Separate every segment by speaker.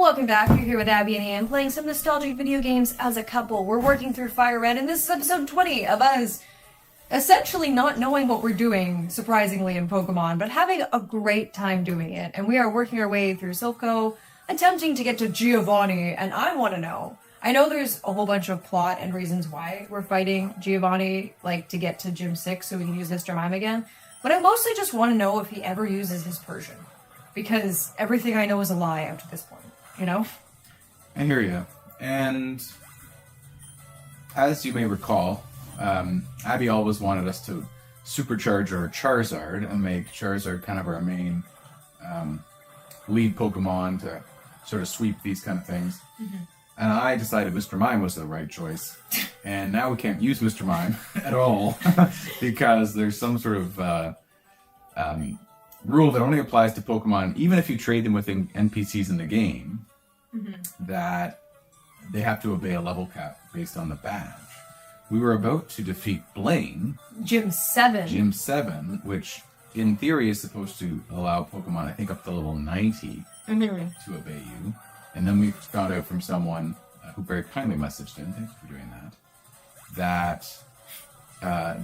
Speaker 1: Welcome back. We're here with Abi and Ian playing some nostalgic video games as a couple. We're working through FireRed, and this is episode 20 of us essentially not knowing what we're doing, surprisingly, in Pokemon, but having a great time doing it. And we are working our way through Silph Co, attempting to get to Giovanni, and I want to know. I know there's a whole bunch of plot and reasons why we're fighting Giovanni, like to get to Gym 6 so we can use Mr. Mime again, but I mostly just want to know if he ever uses his Persian. Because everything I know is a lie up to this point, you know?
Speaker 2: I hear you. And as you may recall, Abby always wanted us to supercharge our Charizard and make Charizard kind of our main lead Pokemon to sort of sweep these kind of things. Mm-hmm. And I decided Mr. Mime was the right choice. And now we can't use Mr. Mime at all because there's some sort of rule that only applies to Pokemon, even if you trade them with NPCs in the game, that they have to obey a level cap based on the badge. We were about to defeat Blaine.
Speaker 1: Gym 7,
Speaker 2: which in theory is supposed to allow Pokemon, I think, up to level 90 to obey you. And then we found out from someone who very kindly messaged in, thanks for doing that,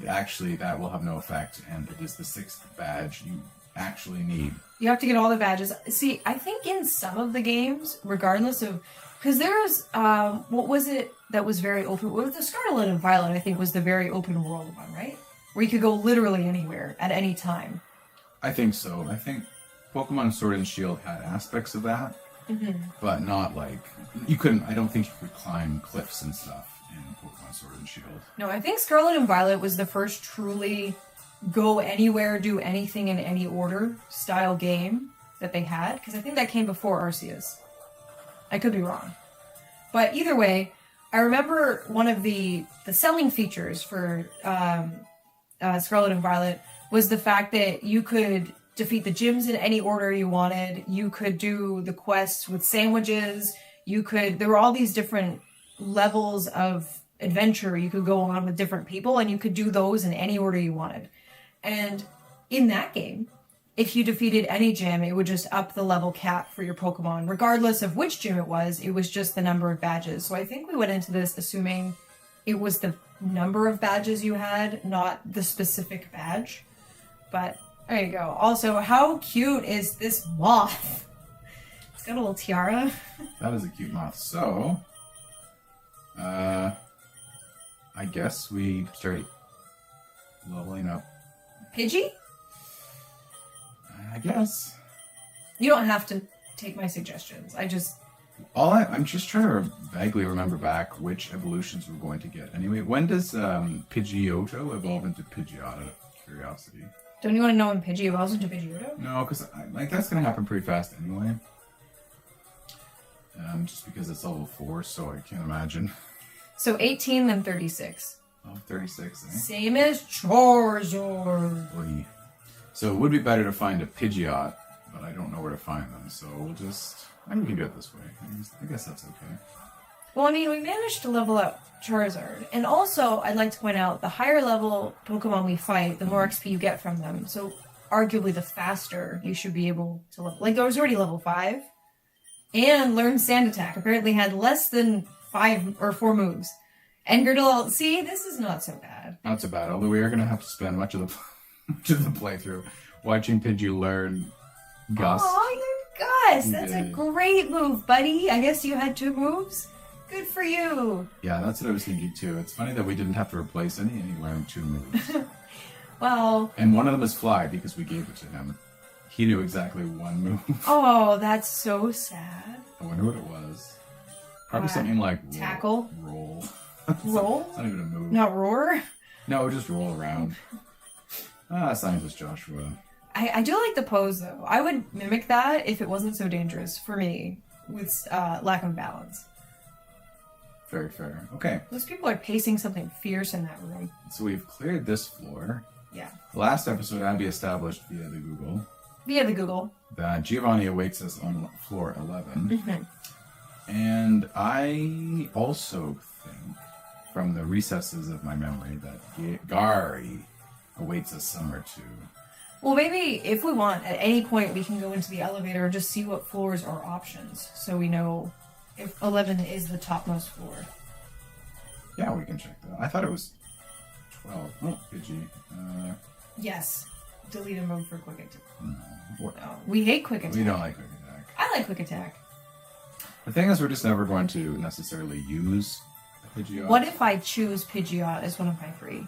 Speaker 2: actually that will have no effect, and it is the 6th badge you actually need.
Speaker 1: You have to get all the badges. See, I think in some of the games, regardless of... Because there's, what was it that was very open? What was the Scarlet and Violet, I think, was the very open world one, right? Where you could go literally anywhere, at any time.
Speaker 2: I think so. I think Pokemon Sword and Shield had aspects of that, but not like... You couldn't... I don't think you could climb cliffs and stuff in Pokemon Sword and Shield.
Speaker 1: No, I think Scarlet and Violet was the first truly... go anywhere, do anything in any order style game that they had, because I think that came before Arceus. I could be wrong. But either way, I remember one of the selling features for Scarlet and Violet was the fact that you could defeat the gyms in any order you wanted, you could do the quests with sandwiches, there were all these different levels of adventure you could go on with different people, and you could do those in any order you wanted. And in that game, if you defeated any gym, it would just up the level cap for your Pokemon. Regardless of which gym it was just the number of badges. So I think we went into this assuming it was the number of badges you had, not the specific badge. But there you go. Also, how cute is this moth? It's got a little tiara.
Speaker 2: That is a cute moth. So, I guess we start leveling up.
Speaker 1: Pidgey?
Speaker 2: I guess.
Speaker 1: You don't have to take my suggestions.
Speaker 2: I'm just trying to vaguely remember back which evolutions we're going to get. Anyway, when does Pidgeotto evolve into Pidgeot? Out of curiosity.
Speaker 1: Don't you want to know when Pidgey evolves into Pidgeotto?
Speaker 2: No, because that's going to happen pretty fast anyway. Just because it's level 4, so I can't imagine.
Speaker 1: So 18, then 36.
Speaker 2: Oh, 36, eh?
Speaker 1: Same as Charizard.
Speaker 2: Oy. So it would be better to find a Pidgeot, but I don't know where to find them, so I'm going to do it this way. I guess that's okay.
Speaker 1: Well, I mean, we managed to level up Charizard. And also, I'd like to point out, the higher level Pokemon we fight, the more XP you get from them. So, arguably, the faster you should be able to level. Like, I was already level 5. And learned Sand Attack. Apparently had less than 5 or 4 moves. And Girdle, see, this is not so bad.
Speaker 2: Not so bad, although we are going to have to spend much of the playthrough watching Pidgey learn Gus.
Speaker 1: Oh, you're Gus! That's a great move, buddy. I guess you had 2 moves? Good for you.
Speaker 2: Yeah, that's what I was thinking too. It's funny that we didn't have to replace any and he learned 2 moves.
Speaker 1: Well...
Speaker 2: And one of them is Fly because we gave it to him. He knew exactly 1 move.
Speaker 1: Oh, that's so sad.
Speaker 2: I wonder what it was. Probably something like...
Speaker 1: Tackle?
Speaker 2: Roll.
Speaker 1: Roll?
Speaker 2: It's not even a move.
Speaker 1: Not roar?
Speaker 2: No, just roll around. Scientist Joshua.
Speaker 1: I do like the pose, though. I would mimic that if it wasn't so dangerous for me with lack of balance.
Speaker 2: Very fair. Okay.
Speaker 1: Those people are pacing something fierce in that room.
Speaker 2: So we've cleared this floor.
Speaker 1: Yeah.
Speaker 2: Last episode, Abby established via the Google that Giovanni awaits us on floor 11. And I also think, from the recesses of my memory, that Gary awaits us somewhere too.
Speaker 1: Well, maybe if we want, at any point, we can go into the elevator and just see what floors are options, so we know if 11 is the topmost floor.
Speaker 2: Yeah, we can check that. I thought it was 12. Oh, Pidgey.
Speaker 1: Yes. Delete mode for quick attack.
Speaker 2: No.
Speaker 1: No, we hate quick attack.
Speaker 2: We don't like quick attack.
Speaker 1: I like quick attack.
Speaker 2: The thing is, we're just never going to necessarily use a Pidgeot.
Speaker 1: What if I choose Pidgeot as one of my 3?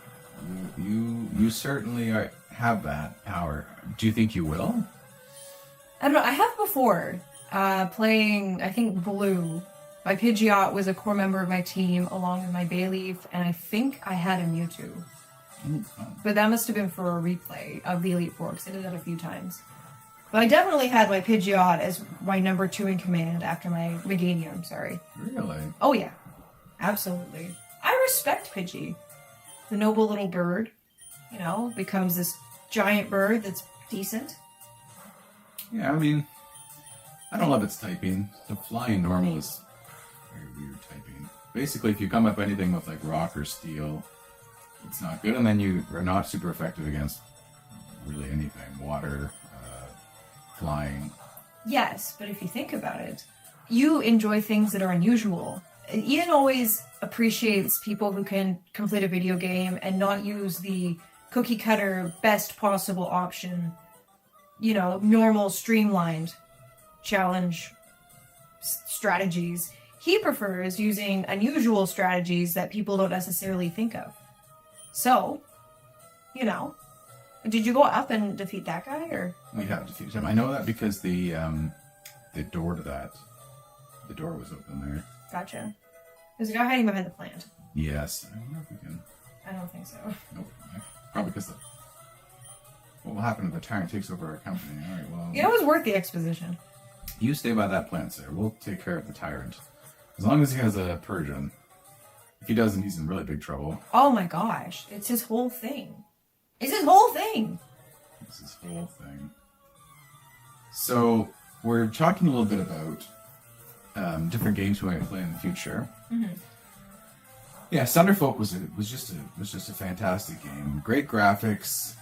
Speaker 2: You certainly have that power. Do you think you will?
Speaker 1: I don't know. I have before playing, I think, Blue. My Pidgeot was a core member of my team along with my Bayleaf, and I think I had a Mewtwo. But that must have been for a replay of the Elite Four, because I did that a few times. But I definitely had my Pidgeot as my number 2 in command after my Meganium, sorry.
Speaker 2: Really?
Speaker 1: Oh yeah, absolutely. I respect Pidgey. The noble little bird, you know, becomes this giant bird that's decent.
Speaker 2: Yeah, I mean, I don't love its typing. The flying normal is very weird typing. Basically, if you come up anything with like rock or steel, it's not good, and then you are not super effective against really anything. Water, flying.
Speaker 1: Yes, but if you think about it, you enjoy things that are unusual. Ian always appreciates people who can complete a video game and not use the cookie cutter best possible option, you know, normal streamlined challenge strategies. He prefers using unusual strategies that people don't necessarily think of. So, you know, did you go up and defeat that guy, or?
Speaker 2: We have defeated him. I know that because the door to that, the door was open there.
Speaker 1: Gotcha. There's a guy hiding behind the plant.
Speaker 2: Yes. I wonder if we can.
Speaker 1: I don't think so.
Speaker 2: Nope. Probably because what will happen if the tyrant takes over our company? All right. Well.
Speaker 1: You know, it was worth the exposition.
Speaker 2: You stay by that plant, sir. We'll take care of the tyrant. As long as he has a Persian. If he doesn't, he's in really big trouble.
Speaker 1: Oh my gosh. It's his whole thing. It's his whole thing.
Speaker 2: It's his whole thing. So, we're talking a little bit about different games we might play in the future.
Speaker 1: Mm-hmm.
Speaker 2: Yeah, Thunderfolk was just a fantastic game. Great graphics.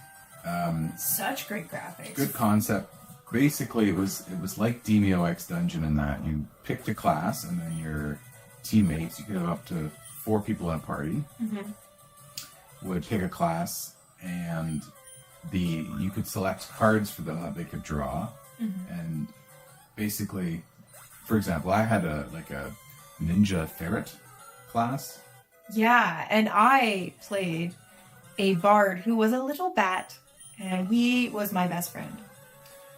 Speaker 1: Such great graphics.
Speaker 2: Good concept. Basically, it was like Demio X Dungeon in that you picked a class, and then your teammates, you could have up to 4 people in a party, would pick a class, and you could select cards for them that they could draw, and basically, for example, I had a ninja ferret class.
Speaker 1: Yeah, and I played a bard who was a little bat, and he was my best friend.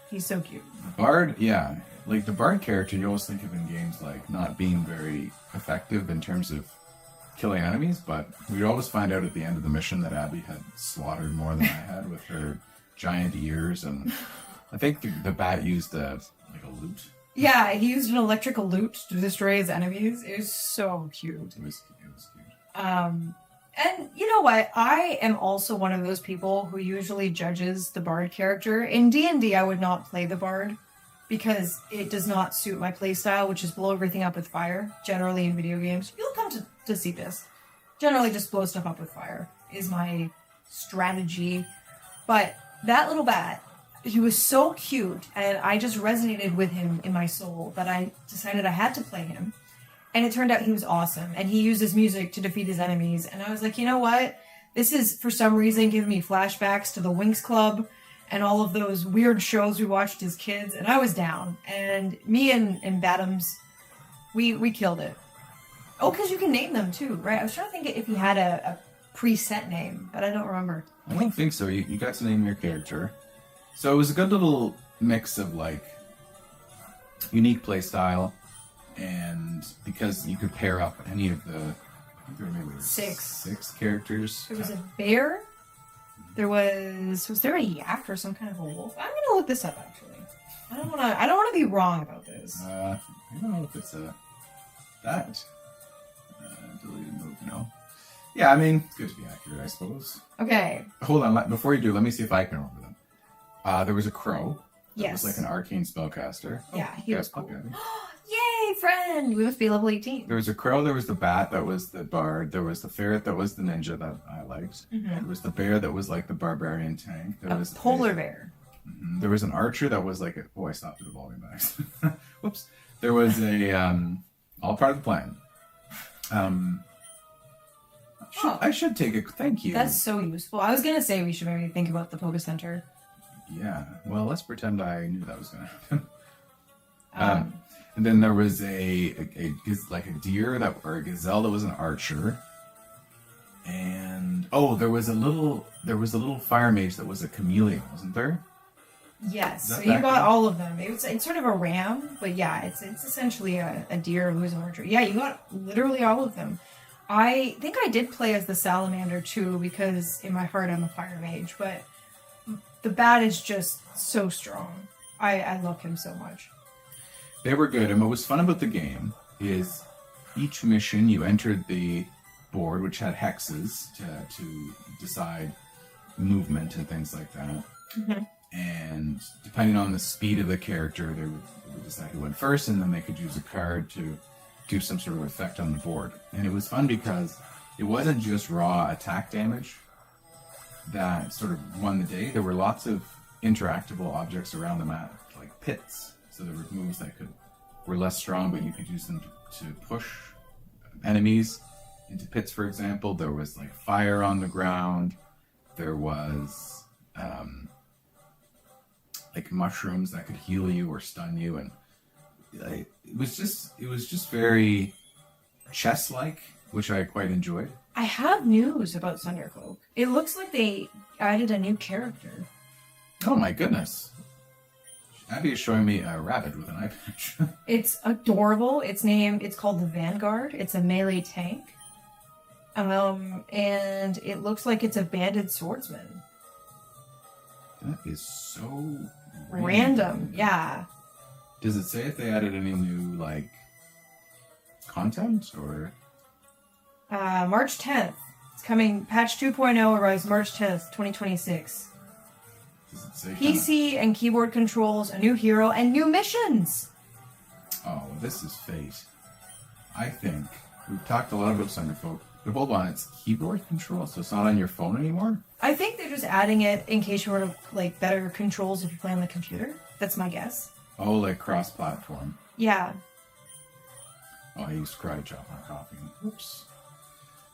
Speaker 1: He's so cute.
Speaker 2: Bard, yeah. Like, the bard character you always think of in games like not being very effective in terms of killing enemies, but we'd always find out at the end of the mission that Abi had slaughtered more than I had with her giant ears, and I think the bat used a lute.
Speaker 1: Yeah, he used an electrical lute to destroy his enemies. It was so cute.
Speaker 2: It was cute.
Speaker 1: And you know what? I am also one of those people who usually judges the bard character. In D&D, I would not play the bard because it does not suit my playstyle, which is blow everything up with fire. Generally in video games, you'll come to see this. Generally just blow stuff up with fire is my strategy. But that little bat, he was so cute, and I just resonated with him in my soul that I decided I had to play him. And it turned out he was awesome, and he used his music to defeat his enemies. And I was like, you know what? This is, for some reason, giving me flashbacks to the Winx Club and all of those weird shows we watched as kids. And I was down. And me and Badams, we killed it. Oh, because you can name them, too, right? I was trying to think if he had a preset name, but I don't remember.
Speaker 2: I don't think so. You got to name your character. So it was a good little mix of, like, unique playstyle. And because you could pair up any of the, I think there were maybe six characters.
Speaker 1: There was a bear. Was there a yak or some kind of a wolf? I'm gonna look this up actually. I don't wanna be wrong about this.
Speaker 2: I don't know if it's that deleted move. No. Yeah, I mean, it's good to be accurate, I suppose.
Speaker 1: Okay.
Speaker 2: Hold on, before you do, let me see if I can remember them. There was a crow. That was
Speaker 1: Yes.
Speaker 2: like an arcane spellcaster.
Speaker 1: Yeah, he was cool.
Speaker 2: Okay.
Speaker 1: Yay, friend! We must be level 18.
Speaker 2: There was a crow, there was the bat that was the bard, there was the ferret that was the ninja that I liked. There was the bear that was like the barbarian tank. There
Speaker 1: A
Speaker 2: was
Speaker 1: polar bear.
Speaker 2: There was an archer that was like I stopped it evolving back. Whoops. There was a all part of the plan. I should take a thank you.
Speaker 1: That's so useful. I was gonna say we should maybe think about the Poké Center.
Speaker 2: Yeah. Well, let's pretend I knew that was gonna happen. And then there was a deer or a gazelle that was an archer. And there was a little fire mage that was a chameleon, wasn't there?
Speaker 1: Yes, so you got all of them. It's sort of a ram, but yeah, it's essentially a deer who's an archer. Yeah, you got literally all of them. I think I did play as the salamander too, because in my heart I'm a fire mage, but the bat is just so strong. I love him so much.
Speaker 2: They were good, and what was fun about the game is each mission you entered the board, which had hexes to decide movement and things like that. Mm-hmm. And depending on the speed of the character, they would decide who went first, and then they could use a card to do some sort of effect on the board. And it was fun because it wasn't just raw attack damage that sort of won the day. There were lots of interactable objects around the map, like pits. So there were moves that were less strong, but you could use them to push enemies into pits, for example. There was like fire on the ground. There was like mushrooms that could heal you or stun you, and it was just very chess-like, which I quite enjoyed.
Speaker 1: I have news about Thundercloak. It looks like they added a new character.
Speaker 2: Oh my goodness. Abby is showing me a rabbit with an eye patch.
Speaker 1: It's adorable. It's called the Vanguard. It's a melee tank. And it looks like it's a banded swordsman.
Speaker 2: That is so
Speaker 1: random. Yeah.
Speaker 2: Does it say if they added any new, like, content, or?
Speaker 1: March 10th. It's coming. Patch 2.0 arrives March 10th, 2026.
Speaker 2: Does it say
Speaker 1: PC and keyboard controls, a new hero, and new missions!
Speaker 2: Oh, this is fate. I think we've talked a lot about Thunderfolk, but hold on, it's keyboard control, so it's not on your phone anymore?
Speaker 1: I think they're just adding it in case you want to, like, better controls if you play on the computer. That's my guess.
Speaker 2: Oh, like cross-platform.
Speaker 1: Yeah.
Speaker 2: Oh, I used karate chop on coffee. Oops.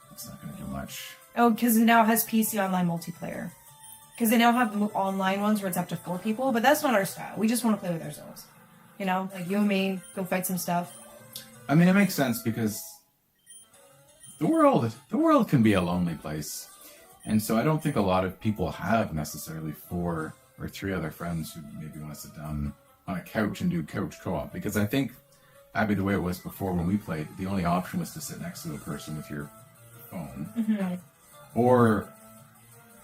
Speaker 2: That's not going to do much.
Speaker 1: Oh, because it now has PC online multiplayer. Because they now have online ones where it's up to 4 people, but that's not our style. We just want to play with ourselves. You know, like you and me, go fight some stuff.
Speaker 2: I mean, it makes sense because the world can be a lonely place. And so I don't think a lot of people have necessarily 4 or 3 other friends who maybe want to sit down on a couch and do couch co-op. Because I think, Abby, the way it was before when we played, the only option was to sit next to the person with your phone. Mm-hmm. Or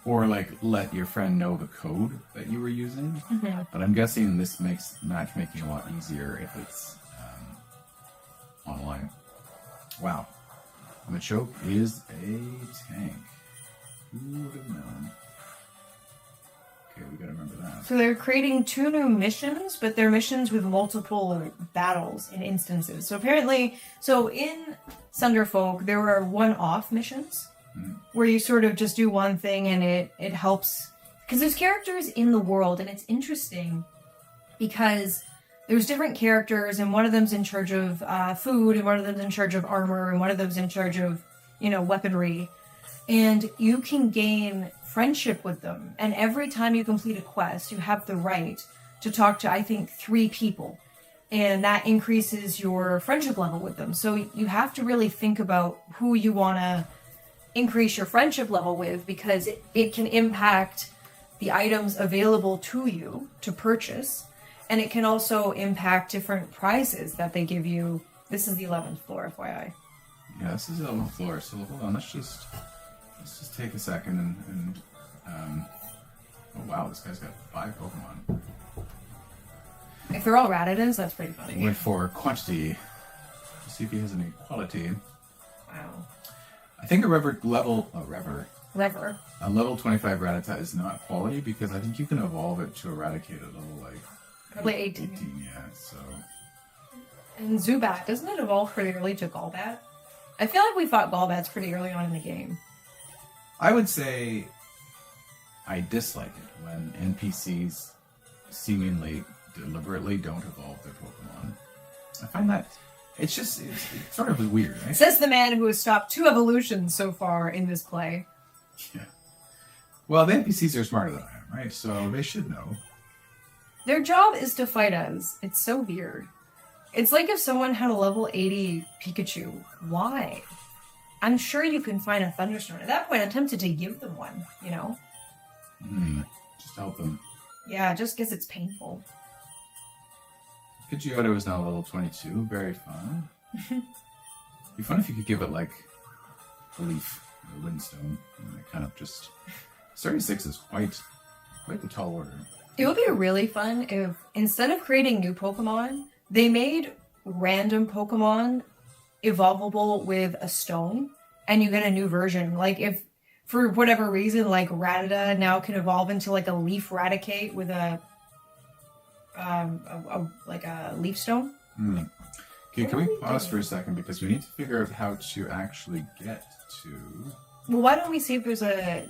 Speaker 2: like let your friend know the code that you were using. Mm-hmm. But I'm guessing this makes matchmaking a lot easier if it's online. Wow. Machoke is a tank. Who would have known? Okay, we gotta remember that.
Speaker 1: So they're creating 2 new missions, but they're missions with multiple battles and instances. So apparently, in Thunderfolk, there were one-off missions where you sort of just do one thing and it helps. Because there's characters in the world, and it's interesting because there's different characters, and one of them's in charge of food, and one of them's in charge of armor, and one of them's in charge of, weaponry. And you can gain friendship with them. And every time you complete a quest, you have the right to talk to, I think, 3 people. And that increases your friendship level with them. So you have to really think about who you want to increase your friendship level with, because it can impact the items available to you to purchase. And it can also impact different prizes that they give you. This is the 11th floor, FYI.
Speaker 2: Yeah, this is the 11th floor. So hold on, let's just take a second and oh wow, this guy's got 5 Pokemon.
Speaker 1: If they're all Raditans, that's pretty funny.
Speaker 2: Went for quantity. Let's see if he has any quality.
Speaker 1: Wow.
Speaker 2: I think a level 25 Rattata is not quality, because I think you can evolve it to eradicate a level like
Speaker 1: probably 18.
Speaker 2: Yeah, so.
Speaker 1: And Zubat, doesn't it evolve pretty early to Golbat? I feel like we fought Golbats pretty early on in the game.
Speaker 2: I would say I dislike it when NPCs seemingly deliberately don't evolve their Pokemon. I find that it's sort of weird, right?
Speaker 1: Says the man who has stopped 2 evolutions so far in this play.
Speaker 2: Yeah. Well, the NPCs are smarter than I am, right? So they should know.
Speaker 1: Their job is to fight us. It's so weird. It's like if someone had a level 80 Pikachu. Why? I'm sure you can find a Thunderstone. At that point, I'm tempted to give them one, you know?
Speaker 2: Just help them.
Speaker 1: Yeah, just because it's painful.
Speaker 2: Pidgeotto is now level 22. Very fun. Be fun if you could give it, like, a leaf, a windstone. And it kind of just... 36 is quite the tall order.
Speaker 1: It would be really fun if, instead of creating new Pokemon, they made random Pokemon evolvable with a stone, and you get a new version. Like, if, for whatever reason, like, Rattata now can evolve into, like, a Leaf Raticate with a leaf stone.
Speaker 2: Okay, can we pause for a second, because we need to figure out how to actually get to...
Speaker 1: Well, why don't we see if there's a,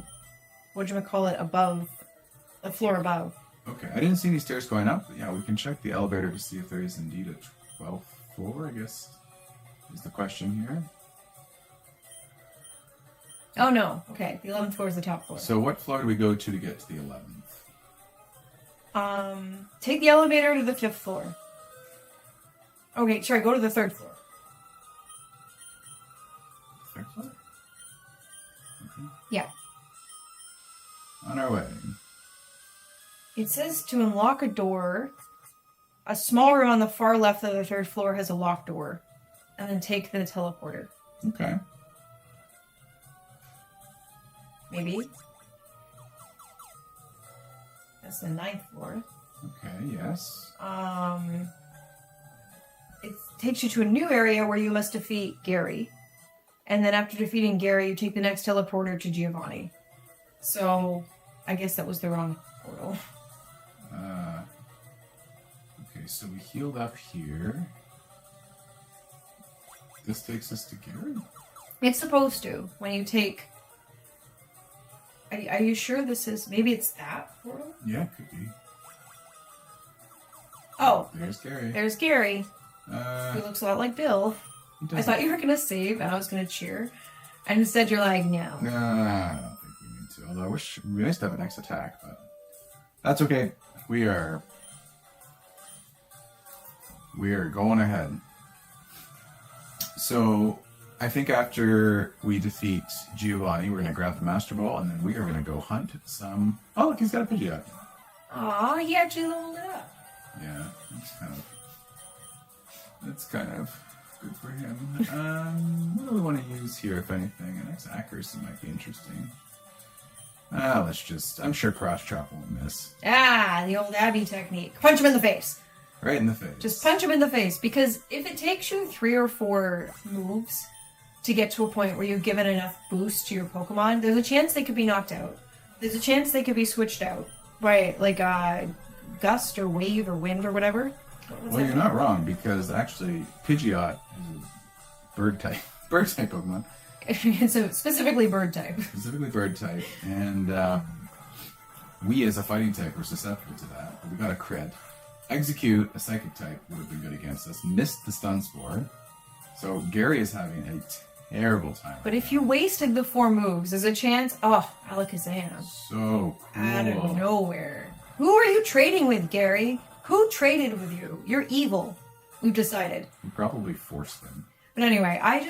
Speaker 1: above, a floor above.
Speaker 2: Okay, I didn't see any stairs going up, but yeah, we can check the elevator to see if there is indeed a 12th floor, I guess, is the question here.
Speaker 1: Oh no, okay, the 11th floor is the top floor.
Speaker 2: So what floor do we go to get to the 11th?
Speaker 1: Take the elevator to the 5th floor. Okay, sorry, go to the 3rd floor.
Speaker 2: 3rd floor? Okay.
Speaker 1: Yeah.
Speaker 2: On our way.
Speaker 1: It says to unlock a door, a small room on the far left of the 3rd floor has a locked door, and then take the teleporter.
Speaker 2: Okay.
Speaker 1: Maybe. That's the 9th floor.
Speaker 2: Okay, yes.
Speaker 1: It takes you to a new area where you must defeat Gary. And then after defeating Gary, you take the next teleporter to Giovanni. So, I guess that was the wrong portal.
Speaker 2: Okay, so we healed up here. This takes us to Gary?
Speaker 1: It's supposed to. When you take... Are you sure this is... Maybe it's that portal?
Speaker 2: Yeah, it could be.
Speaker 1: Oh.
Speaker 2: There's Gary.
Speaker 1: There's Gary. He looks a lot like Bill. I thought you were going to save, and I was going to cheer. And instead you're like, no.
Speaker 2: No, I don't think we need to. Although I wish we must have an next attack, but... That's okay. We are going ahead. So, I think after we defeat Giovanni, we're going to grab the Master Ball, and then we are going to go hunt some... Oh, look, he's got a Pidgeot.
Speaker 1: Aw, he actually leveled it up.
Speaker 2: Yeah, that's kind of good for him. What do we want to use here, if anything? An accuracy might be interesting. Let's just... I'm sure Cross Chop won't miss.
Speaker 1: The old Abi technique. Punch him in the face.
Speaker 2: Right in the face.
Speaker 1: Just punch him in the face, because if it takes you 3 or 4 moves to get to a point where you've given enough boost to your Pokemon, there's a chance they could be knocked out. There's a chance they could be switched out by, like, gust or wave or wind or whatever.
Speaker 2: Well, you're not wrong, because actually Pidgeot is a bird type Pokemon.
Speaker 1: So specifically bird type.
Speaker 2: Specifically bird type, and we as a fighting type were susceptible to that, but we got a crit. Execute, a psychic type, would have been good against us. Missed the stun spore. So Gary is having a terrible time.
Speaker 1: But if you wasted the 4 moves, there's a chance... Oh, Alakazam.
Speaker 2: So cool.
Speaker 1: Out of nowhere. Who are you trading with, Gary? Who traded with you? You're evil. We've decided.
Speaker 2: We probably forced them.
Speaker 1: But anyway, I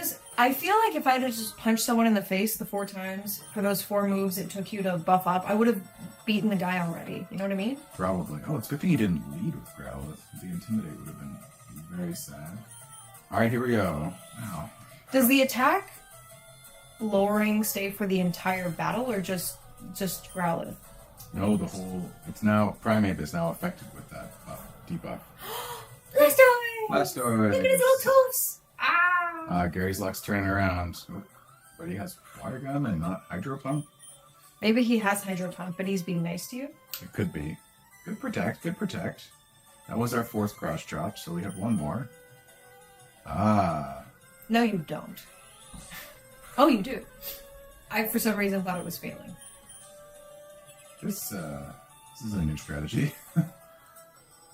Speaker 1: feel like if I had just punched someone in the face the 4 times for those 4 moves it took you to buff up, I would have beaten the guy already. You know what I mean?
Speaker 2: Probably. Oh, it's a good thing you didn't lead with Growlithe. The Intimidate would have been very sad. Alright, here we go. Wow.
Speaker 1: Does the attack lowering stay for the entire battle, or just Growlithe?
Speaker 2: No, the whole... It's now... Primeape is now affected with that debuff. Blastoise!
Speaker 1: Look at his little toes!
Speaker 2: Gary's luck's turning around. But he has Water Gun and not Hydro Pump?
Speaker 1: Maybe he has Hydro Pump, but he's being nice to you?
Speaker 2: It could be. Good protect, good protect. That was our 4th Cross Chop, so we have 1 more.
Speaker 1: No, you don't. Oh, you do. I, for some reason, thought it was failing.
Speaker 2: This is a new strategy.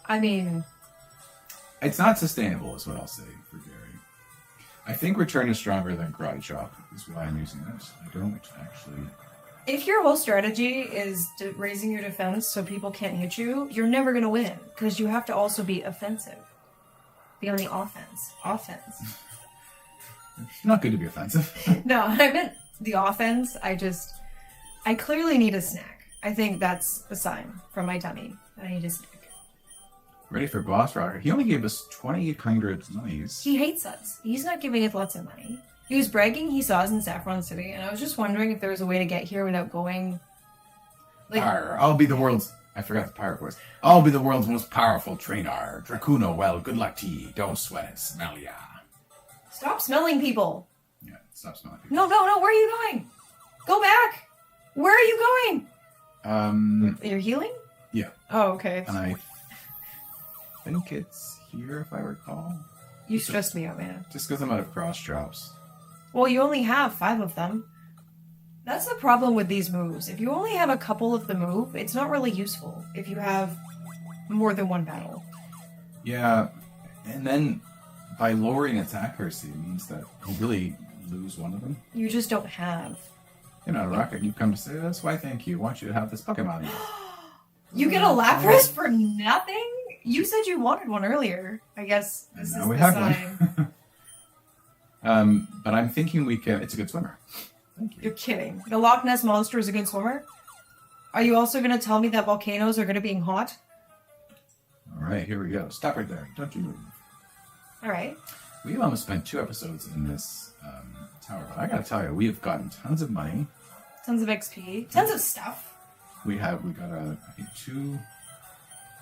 Speaker 1: I mean,
Speaker 2: It's not sustainable, is what I'll say for Gary. I think Return is stronger than Karate Chop, is why I'm using this. I don't actually...
Speaker 1: if your whole strategy is raising your defense so people can't hit you, you're never going to win, because you have to also be offensive. Be on the offense. Offense.
Speaker 2: It's not good to be offensive.
Speaker 1: No, I meant the offense. I clearly need a snack. I think that's a sign from my tummy. I need a snack.
Speaker 2: Ready for boss rocker. He only gave us 2,800 monies.
Speaker 1: He hates us. He's not giving us lots of money. He was bragging he saw us in Saffron City, and I was just wondering if there was a way to get here without going... like,
Speaker 2: Arr, I'll be the world's... I forgot the pirate voice. I'll be the world's most powerful trainer. Dracuno, well, good luck to ye. Don't sweat it. Smell ya.
Speaker 1: stop smelling people.
Speaker 2: Yeah, stop smelling people.
Speaker 1: No, where are you going? Go back. Where are you going? You're healing?
Speaker 2: Yeah.
Speaker 1: Oh, okay.
Speaker 2: And I think it's here, if I recall.
Speaker 1: You stressed me out, man.
Speaker 2: Just because I'm out of cross drops.
Speaker 1: Well, you only have 5 of them. That's the problem with these moves. If you only have a couple of the move, it's not really useful if you have more than one battle.
Speaker 2: Yeah, and then by lowering its accuracy means that you really lose one of them.
Speaker 1: You just don't have.
Speaker 2: You're not a rocket, you've come to say this. Why, thank you. I want you to have this Pokemon.
Speaker 1: You get a Lapras for nothing? You said you wanted one earlier. I guess this is
Speaker 2: we
Speaker 1: the
Speaker 2: have
Speaker 1: sign.
Speaker 2: one. But I'm thinking we can... It's a good swimmer. Thank you.
Speaker 1: You're kidding. The Loch Ness Monster is a good swimmer? Are you also going to tell me that volcanoes are going to be hot?
Speaker 2: Alright, here we go. Stop right there. Don't you move.
Speaker 1: Alright.
Speaker 2: We've almost spent 2 episodes in this tower, but I gotta tell you, we have gotten tons of money.
Speaker 1: Tons of XP. Tons of stuff.
Speaker 2: We got I think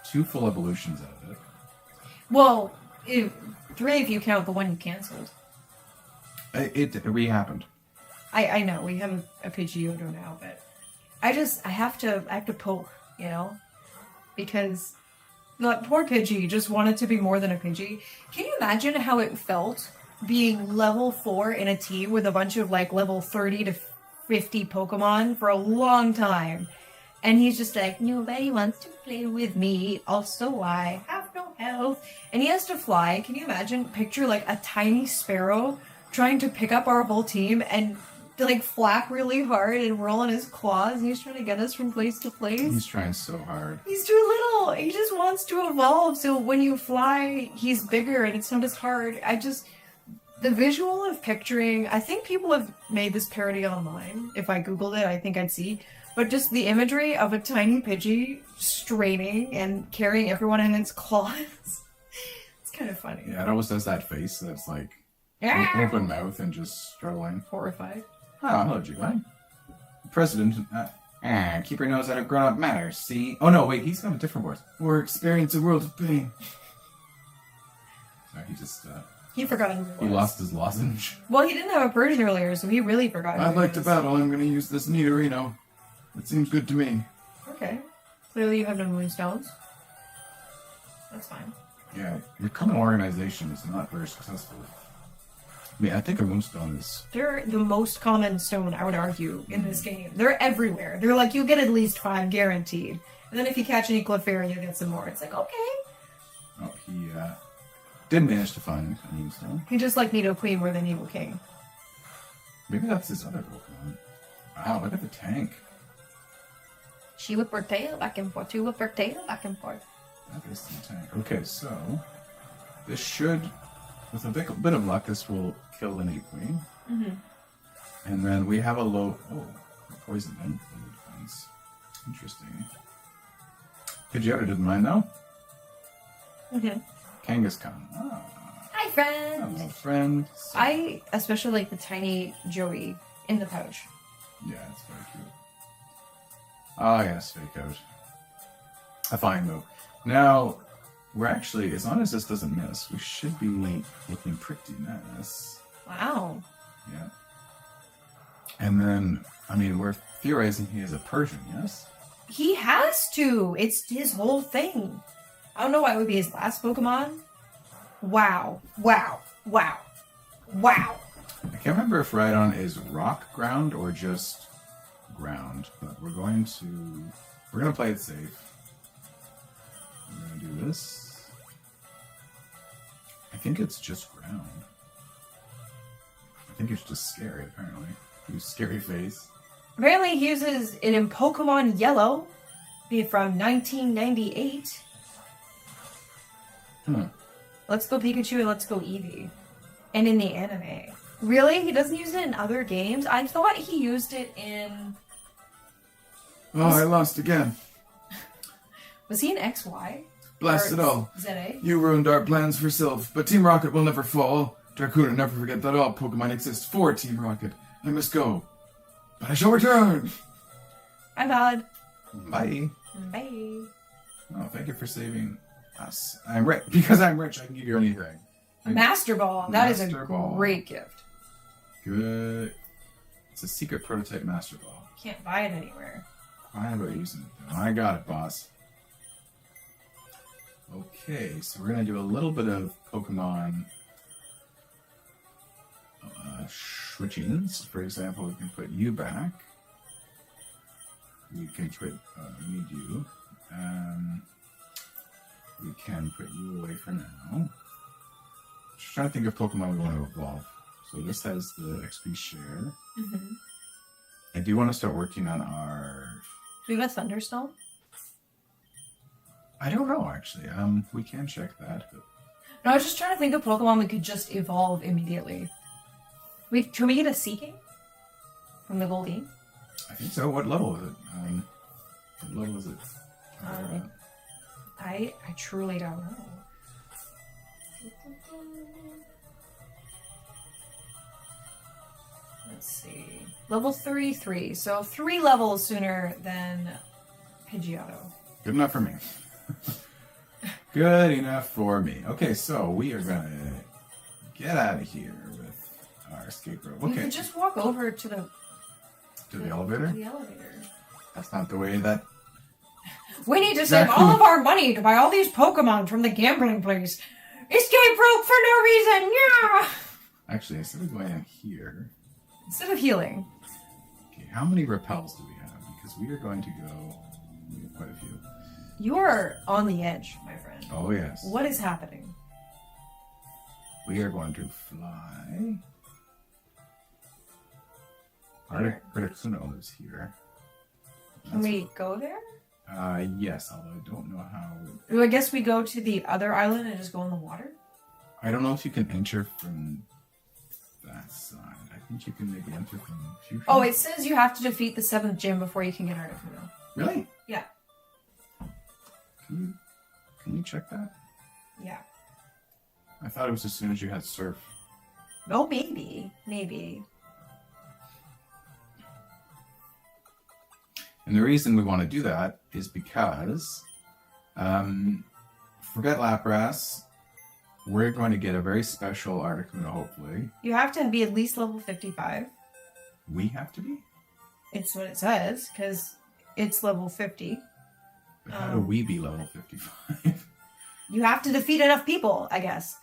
Speaker 2: two full evolutions out of it.
Speaker 1: Well, 3 if you count the one you cancelled.
Speaker 2: It re-happened.
Speaker 1: I know, we have a Pidgeotto now, but I have to poke, you know? Because that poor Pidgey just wanted to be more than a Pidgey. Can you imagine how it felt being level 4 in a team with a bunch of like level 30 to 50 Pokemon for a long time? And he's just like, nobody wants to play with me, also I have no health. And he has to fly. Can you imagine? Picture like a tiny sparrow trying to pick up our whole team and to like flap really hard and roll on his claws, and he's trying to get us from place to place.
Speaker 2: He's trying so hard.
Speaker 1: He's too little. He just wants to evolve, so when you fly, he's bigger and it's not as hard. The visual of picturing, I think people have made this parody online. If I Googled it, I think I'd see. But just the imagery of a tiny Pidgey straining and carrying everyone in its claws. It's kind of funny.
Speaker 2: Yeah, it always does that face that's like open mouth and just struggling.
Speaker 1: Horrified.
Speaker 2: Oh, hello, Giovanni. President, keep your nose out of grown-up matters, see? Oh, no, wait, he's got a different voice. Or experience a world of pain. Sorry, he just,
Speaker 1: He forgot who it was.
Speaker 2: he lost his lozenge.
Speaker 1: Well, he didn't have a Persian earlier, so he really forgot who
Speaker 2: I'd
Speaker 1: it
Speaker 2: like to
Speaker 1: was.
Speaker 2: battle. I'm going to use this Nidorino. It seems good to me.
Speaker 1: Okay. Clearly you have no moonstones. That's fine.
Speaker 2: Yeah, your current organization is not very successful. I mean, I think a moonstone is...
Speaker 1: They're the most common stone, I would argue, in this game. They're everywhere. They're like, you'll get at least 5 guaranteed. And then if you catch any Clefairy, you'll get some more. It's like, okay.
Speaker 2: Oh, he did manage to find a moonstone.
Speaker 1: He just like Nidoqueen more than Evil King.
Speaker 2: Maybe that's his other Pokemon. Wow, look at the tank.
Speaker 1: She whip her tail back and forth. She whip her tail back and forth.
Speaker 2: That is the tank. Okay, so this should, with a bit of luck, this will kill the Nidoqueen.
Speaker 1: Mm-hmm.
Speaker 2: And then we have a low... Oh, poison and low defense. Interesting. Pidgeotto didn't mind, though.
Speaker 1: Mm-hmm.
Speaker 2: Kangaskhan. Ah,
Speaker 1: Hi, friend!
Speaker 2: hello, friend. So,
Speaker 1: I especially like the tiny Joey in the pouch.
Speaker 2: yeah, it's very cute. Ah, yes, fake out. A fine move. Now, we're actually, as long as this doesn't miss, we should be looking pretty nice.
Speaker 1: Wow.
Speaker 2: Yeah. And then, I mean, we're theorizing he is a Persian, yes?
Speaker 1: He has to! It's his whole thing. I don't know why it would be his last Pokemon. Wow. Wow. Wow. Wow.
Speaker 2: I can't remember if Rhydon is rock ground or just ground, but we're gonna play it safe. We're gonna do this. I think it's just ground. I think it's just scary, apparently. Use scary face.
Speaker 1: Apparently he uses it in Pokemon Yellow, from 1998. Let's Go Pikachu and Let's Go Eevee. And in the anime. Really? He doesn't use it in other games? I thought he used it in...
Speaker 2: Oh, I lost again.
Speaker 1: Was he in XY?
Speaker 2: Blast it all.
Speaker 1: ZA?
Speaker 2: You ruined our plans for Silph, but Team Rocket will never fall. Dracuna, never forget that all Pokemon exist for Team Rocket. I must go. But I shall return.
Speaker 1: I'm valid.
Speaker 2: Bye.
Speaker 1: Bye.
Speaker 2: Oh, thank you for saving us. I'm rich. Because I'm rich, I can give you anything.
Speaker 1: A Master Ball. That is a
Speaker 2: Ball.
Speaker 1: great gift.
Speaker 2: Good. It's a secret prototype Master Ball.
Speaker 1: Can't buy it anywhere.
Speaker 2: Why am I using it though? I got it, boss. Okay, so we're going to do a little bit of Pokemon switchings. For example, we can put you back. We can put need you. We can put you away for now. Just trying to think of Pokemon we want to evolve. So this has the XP share.
Speaker 1: Mm-hmm.
Speaker 2: I do want to start working on our...
Speaker 1: Do we have a Thunderstone?
Speaker 2: I don't know, actually. We can check that. But...
Speaker 1: No, I was just trying to think of Pokemon we could just evolve immediately. Can we get a Seeking? From the Goldeen?
Speaker 2: I think so. What level is it? What level is it?
Speaker 1: I truly don't know. Let's see. Level 33. So 3 levels sooner than Pidgeotto.
Speaker 2: Good enough for me. Good enough for me. Okay, so we are going to get out of here with our escape rope. Okay.
Speaker 1: We could just walk over to the...
Speaker 2: To the elevator?
Speaker 1: To the elevator.
Speaker 2: That's not the way that...
Speaker 1: We need to save all of our money to buy all these Pokemon from the gambling place. Escape rope for no reason! Yeah!
Speaker 2: Actually, instead of going in here...
Speaker 1: Instead of healing.
Speaker 2: Okay, how many repels do we have? Because we are going to go... We have quite a few.
Speaker 1: You are on the edge, my friend.
Speaker 2: Oh, yes.
Speaker 1: What is happening?
Speaker 2: We are going to fly... Articuno lives here.
Speaker 1: Can we go there?
Speaker 2: Yes, although I don't know how...
Speaker 1: I guess we go to the other island and just go in the water?
Speaker 2: I don't know if you can enter from that side. I think you can maybe enter from Fuchsia.
Speaker 1: Oh, it says you have to defeat the 7th gym before you can get Articuno.
Speaker 2: Really?
Speaker 1: Yeah.
Speaker 2: Can you check that?
Speaker 1: Yeah.
Speaker 2: I thought it was as soon as you had Surf.
Speaker 1: Oh, maybe. Maybe.
Speaker 2: And the reason we want to do that is because, forget Lapras, we're going to get a very special Articuno, hopefully.
Speaker 1: You have to be at least level 55.
Speaker 2: We have to be?
Speaker 1: It's what it says, because it's level 50.
Speaker 2: But how do we be level 55?
Speaker 1: You have to defeat enough people, I guess.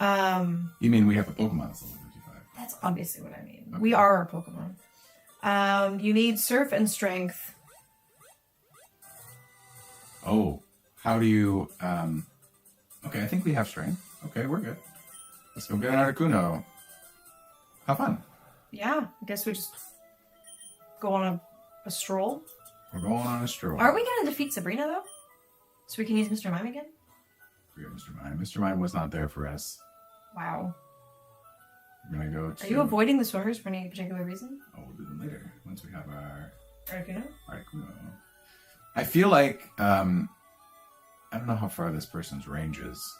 Speaker 2: You mean we have a Pokemon that's level 55?
Speaker 1: That's obviously what I mean.
Speaker 2: Okay.
Speaker 1: We are our Pokemon. You need Surf and Strength.
Speaker 2: Oh, how do you, okay, I think we have Strength. Okay, we're good. Let's go get an Articuno. Have fun.
Speaker 1: Yeah, I guess we just go on a stroll.
Speaker 2: We're going on a stroll.
Speaker 1: Are we going to defeat Sabrina, though? So we can use Mr. Mime again?
Speaker 2: Forget Mr. Mime. Mr. Mime was not there for us.
Speaker 1: Wow.
Speaker 2: We're going to go to...
Speaker 1: Are you avoiding the swimmers for any particular reason?
Speaker 2: Oh, we'll do them later, once we have our...
Speaker 1: Articuno?
Speaker 2: Articuno. I feel like, I don't know how far this person's range is.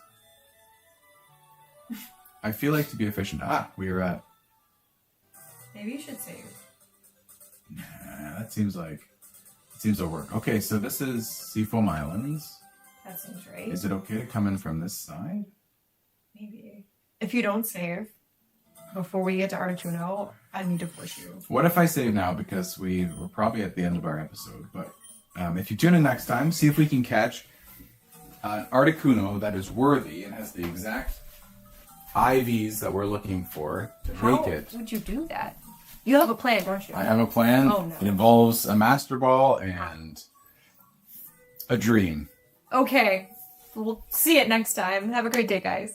Speaker 2: I feel like to be efficient... we are at...
Speaker 1: Maybe you should save.
Speaker 2: Nah, that seems like... It seems to work. Okay, so this is Seafoam Islands.
Speaker 1: That seems right.
Speaker 2: Is it okay to come in from this side?
Speaker 1: Maybe. If you don't save before we get to Articuno, I need to push you.
Speaker 2: What if I save now? Because we're probably at the end of our episode. But if you tune in next time, see if we can catch an Articuno that is worthy and has the exact IVs that we're looking for to make it.
Speaker 1: How would you do that? You have a plan, don't you?
Speaker 2: I have a plan.
Speaker 1: Oh, no.
Speaker 2: It involves a Master Ball and a dream.
Speaker 1: Okay. we'll see it next time. Have a great day, guys.